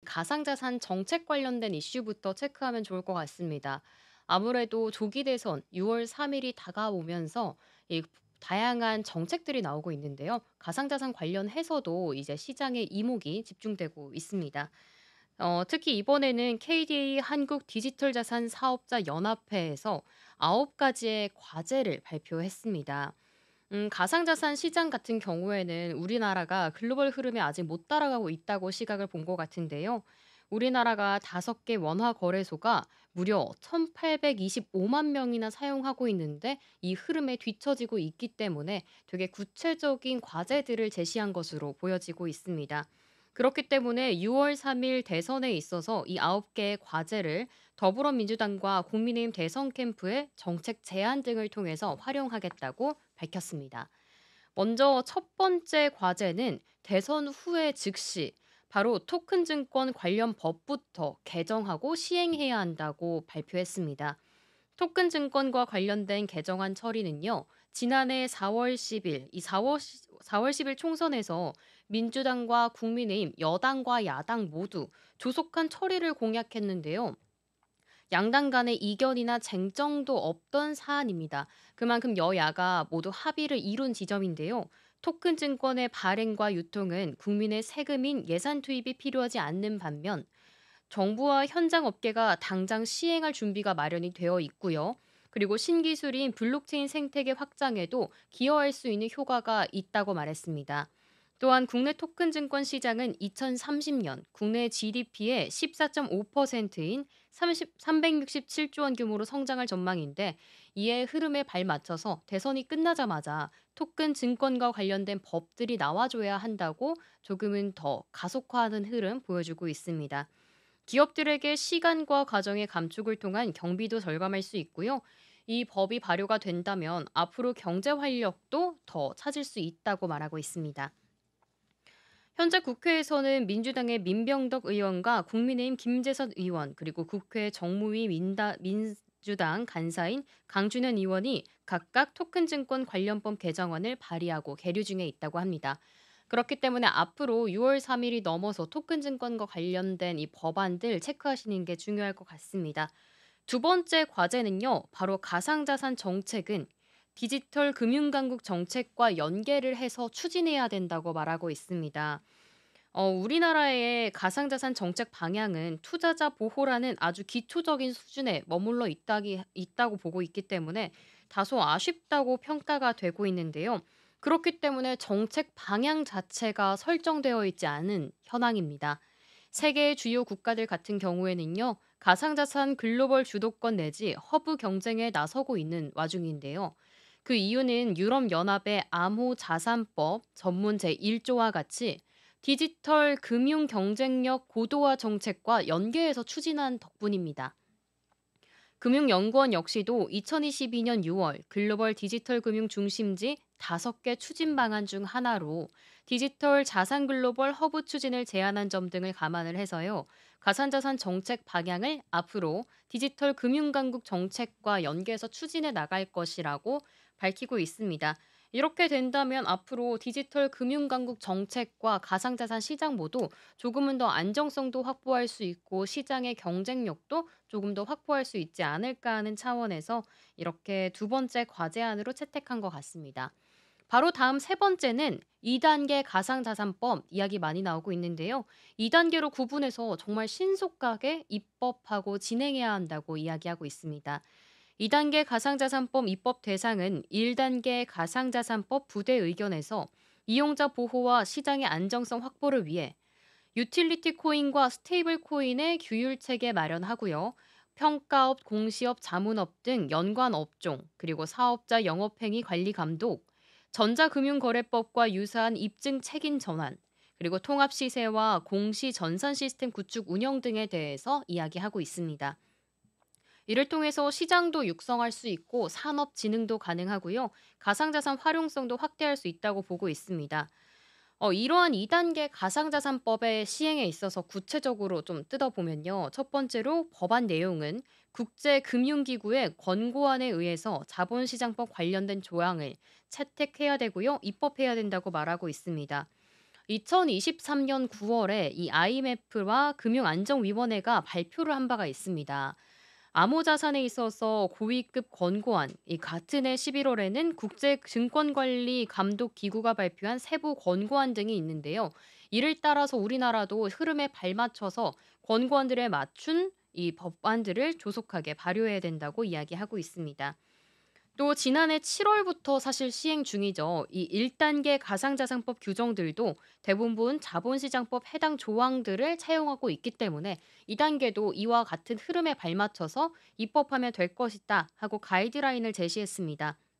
가상자산 정책 관련된 이슈부터 체크하면 좋을 것 같습니다. 아무래도 조기 대선 6월 3일이 다가오면서 이 다양한 정책들이 나오고 있는데요. 가상자산 관련해서도 이제 시장에 이목이 집중되고 있습니다. 특히 이번에는 KDA 한국 디지털 자산 사업자 연합회에서 9가지의 과제를 발표했습니다. 가상자산 시장 같은 경우에는 우리나라가 글로벌 흐름에 아직 못 따라가고 있다고 시각을 본 것 같은데요. 우리나라가 5개 원화 거래소가 무려 1,825만 명이나 사용하고 있는데 이 흐름에 뒤처지고 있기 때문에 되게 구체적인 과제들을 제시한 것으로 보여지고 있습니다. 그렇기 때문에 6월 3일 대선에 있어서 이 9개의 과제를 더불어민주당과 국민의힘 대선 캠프의 정책 제안 등을 통해서 활용하겠다고 밝혔습니다. 먼저 첫 번째 과제는 대선 후에 즉시 바로 토큰 증권 관련 법부터 개정하고 시행해야 한다고 발표했습니다. 토큰 증권과 관련된 개정안 처리는요. 지난해 4월 10일 이 4월 10일 총선에서 민주당과 국민의힘 여당과 야당 모두 조속한 처리를 공약했는데요. 양당 간의 이견이나 쟁점도 없던 사안입니다. 그만큼 여야가 모두 합의를 이룬 지점인데요. 토큰 증권의 발행과 유통은 국민의 세금인 예산 투입이 필요하지 않는 반면 정부와 현장 업계가 당장 시행할 준비가 마련이 되어 있고요. 그리고 신기술인 블록체인 생태계 확장에도 기여할 수 있는 효과가 있다고 말했습니다. 또한 국내 토큰 증권 시장은 2030년 국내 GDP의 14.5%인 367조 원 규모로 성장할 전망인데 이에 흐름에 발맞춰서 대선이 끝나자마자 토큰 증권과 관련된 법들이 나와줘야 한다고 조금은 더 가속화하는 흐름 보여주고 있습니다. 기업들에게 시간과 과정의 감축을 통한 경비도 절감할 수 있고요. 이 법이 발효가 된다면 앞으로 경제 활력도 더 찾을 수 있다고 말하고 있습니다. 현재 국회에서는 민주당의 민병덕 의원과 국민의힘 김재선 의원 그리고 국회 정무위 민주당 간사인 강준현 의원이 각각 토큰 증권 관련법 개정안을 발의하고 계류 중에 있다고 합니다. 그렇기 때문에 앞으로 6월 3일이 넘어서 토큰 증권과 관련된 이 법안들 체크하시는 게 중요할 것 같습니다. 두 번째 과제는요. 바로 가상자산 정책은 디지털 금융강국 정책과 연계를 해서 추진해야 된다고 말하고 있습니다. 우리나라의 가상자산 정책 방향은 투자자 보호라는 아주 기초적인 수준에 머물러 있다고 보고 있기 때문에 다소 아쉽다고 평가가 되고 있는데요. 그렇기 때문에 정책 방향 자체가 설정되어 있지 않은 현황입니다. 세계 주요 국가들 같은 경우에는요, 가상자산 글로벌 주도권 내지 허브 경쟁에 나서고 있는 와중인데요. 그 이유는 유럽연합의 암호 자산법 전문 제1조와 같이 디지털 금융 경쟁력 고도화 정책과 연계해서 추진한 덕분입니다. 금융연구원 역시도 2022년 6월 글로벌 디지털 금융 중심지 5개 추진 방안 중 하나로 디지털 자산 글로벌 허브 추진을 제안한 점 등을 감안을 해서요. 가상자산 정책 방향을 앞으로 디지털 금융강국 정책과 연계해서 추진해 나갈 것이라고 밝히고 있습니다. 이렇게 된다면 앞으로 디지털 금융강국 정책과 가상자산 시장 모두 조금은 더 안정성도 확보할 수 있고 시장의 경쟁력도 조금 더 확보할 수 있지 않을까 하는 차원에서 이렇게 두 번째 과제안으로 채택한 것 같습니다. 바로 다음 세 번째는 2단계 가상자산법 이야기 많이 나오고 있는데요. 2단계로 구분해서 정말 신속하게 입법하고 진행해야 한다고 이야기하고 있습니다. 2단계 가상자산법 입법 대상은 1단계 가상자산법 부대 의견에서 이용자 보호와 시장의 안정성 확보를 위해 유틸리티 코인과 스테이블 코인의 규율 체계 마련하고요. 평가업, 공시업, 자문업 등 연관 업종, 그리고 사업자 영업행위 관리 감독, 전자금융거래법과 유사한 입증 책임 전환, 그리고 통합 시세와 공시 전산 시스템 구축 운영 등에 대해서 이야기하고 있습니다. 이를 통해서 시장도 육성할 수 있고 산업 진흥도 가능하고요. 가상자산 활용성도 확대할 수 있다고 보고 있습니다. 이러한 2단계 가상자산법의 시행에 있어서 구체적으로 좀 뜯어보면요. 첫 번째로 법안 내용은 국제금융기구의 권고안에 의해서 자본시장법 관련된 조항을 채택해야 되고요. 입법해야 된다고 말하고 있습니다. 2023년 9월에 이 IMF와 금융안정위원회가 발표를 한 바가 있습니다. 암호자산에 있어서 고위급 권고안, 이 같은 해 11월에는 국제증권관리감독기구가 발표한 세부 권고안 등이 있는데요. 이를 따라서 우리나라도 흐름에 발맞춰서 권고안들에 맞춘 이 법안들을 조속하게 발효해야 된다고 이야기하고 있습니다. 또 지난해 7월부터 사실 시행 중이죠. 이 1단계 가상자산법 규정들도 대부분 자본시장법 해당 조항들을 차용하고 있기 때문에 2단계도 이와 같은 흐름에 발맞춰서 입법하면 될 것이다 하고 가이드라인을 제시했습니다.